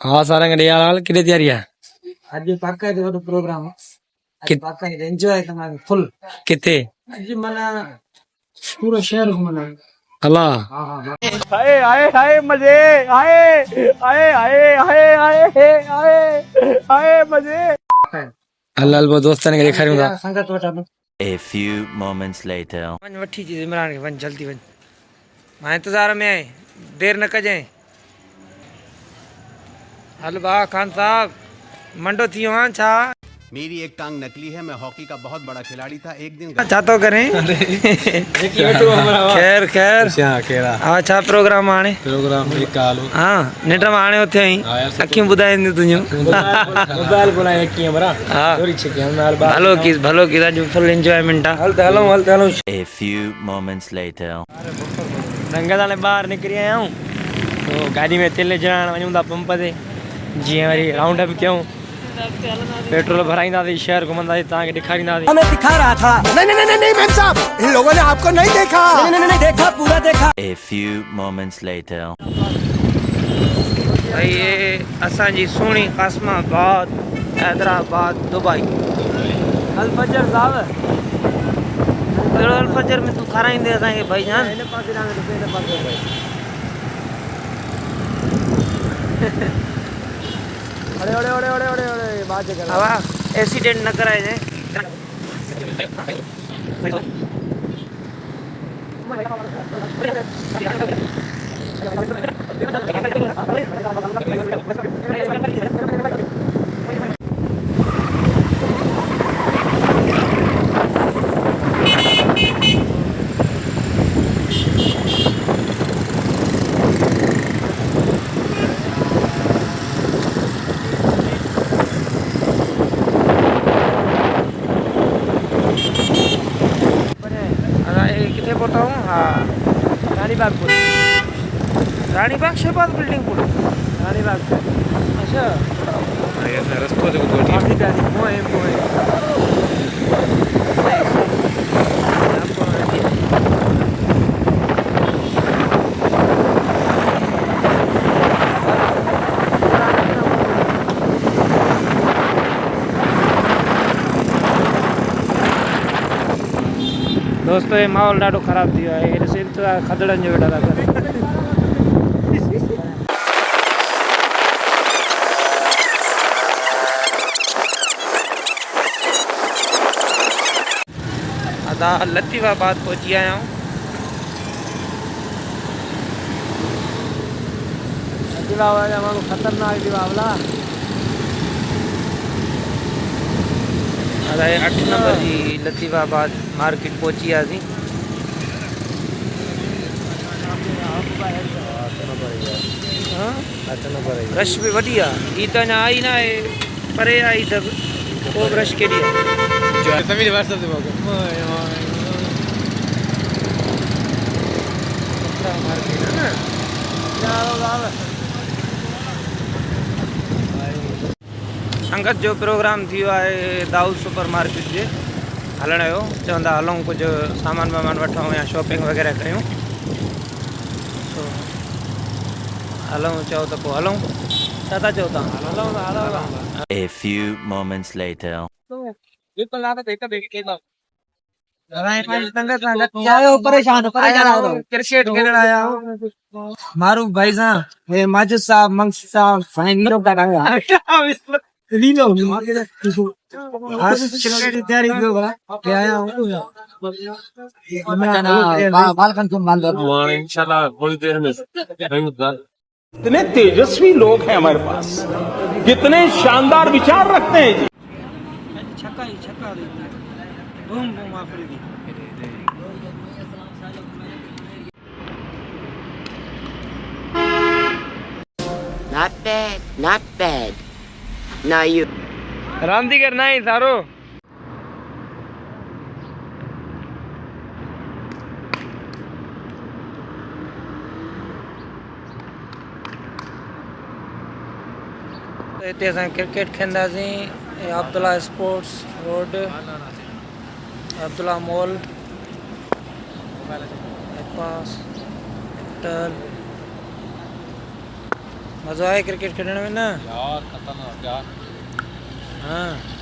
हाँ सारंग रियाल हाल कितने तैयारी है आज पक्का है तो प्रोग्राम आज पक्का है एंजॉय तुम्हारे फुल कितने आज मना पूरा शहर घूमना अल्लाह हाय हाय हाय मजे हाय हाय हाय हाय हाय हाय हाय मजे अल्लाह अल्लाह दोस्तों ने देखा नहीं संगत बचा दो A few moments later. One वठी चीज इमरान के वन जल्दी वन मां इंतजार में आए देर न कजें हल वाह खान साहब मंडो थी वहां छा मेरी एक टांग नकली है। मैं हॉकी का बहुत बड़ा खिलाड़ी था। एक दिन छा तो करें खैर खैर अच्छा प्रोग्राम आने प्रोग्राम एक कालो हाँ निटम आने होते ही अखियूं बुधाईंदी तुझियूं मोबाइल बनाए की हमरा हाँ चोरी छिके हम बाल भलो की आज फुल एंजॉयमेंट हलते hello A few moments later. रंगा दाले बाहर निकरी आया हूं तो गाड़ी में तेल जणाण वणूं था पंप ते जी वरी राउंड अप क्यों पेट्रोल भराईंदा थी शहर घुमंदा थी ताके दिखाईंदा थी हमें दिखा रहा था नहीं मैम साहब इन लोगों ने आपको नहीं देखा नहीं देखा पूरा देखा A few moments later. भाई ये असा जी सोनी कासमाबाद हैदराबाद दुबई अल फजर साहब अल फजर में तू खाराईंदे असांखे भाई जान इन पासे ना तो इन पासे भाई अरे अरे अरे अरे अरे अरे बात कर हवा एक्सीडेंट न कराए जाए कितने पहुंचा हूँ हाँ रानी बाग शहबाद बिल्डिंग पुल रानी बाग अच्छा रस्तो देखो काफी प्यारी मोए मोए दोस्तों ये माहौल ॾाढो ख़राब थी वियो आहे हे ॾिसे इंतज़ार खदड़नि जो वेठा था कनि अदा लतीफ़ाबाद पहुची आया हूँ दिवाला मानो खतरनाक दिवाला अदा 8 नंबर जी लतीफ़ाबाद मार्केट पहुची वियासीं रश भी वधी आहे हीअ त अञा आई न आहे परे आई सभु पोइ रश केॾी आहे सभी व्हाट्सएप पे मौका मार्केट आहे न संगत जो प्रोग्राम थी वियो आहे दाऊद सुपर मार्केट जे हलण जो चवंदा हलूं कुझु सामान वामान वठूं या शॉपिंग वग़ैरह कयूं हलूं चओ त पोइ हलूं छा था चओ तव्हां हलूं था हलूं A few moments later. परेशान क्रिकेट खेलण आया हूँ मारू भाई साहब ये माजिद साहब मंगसी साहब फाइन लोग का लीलो आज क्रिकेट की तैयारी क्यों बड़ा क्या आया हूँ बालकन को मान दो इंशाल्लाह थोड़ी देर में कितने तेजस्वी लोग हैं हमारे पास कितने शानदार विचार रखते हैं जी छक्का ही छक्का boom boom Afridi Not bad, not bad. Now you. रामदीगर नहीं सारो हिते असां क्रिकेट खेॾंदासीं Abdullah sports road Abdullah mall पास होटल मज़ो आए क्रिकेट खेलने में ना यार खतरनाक यार। हाँ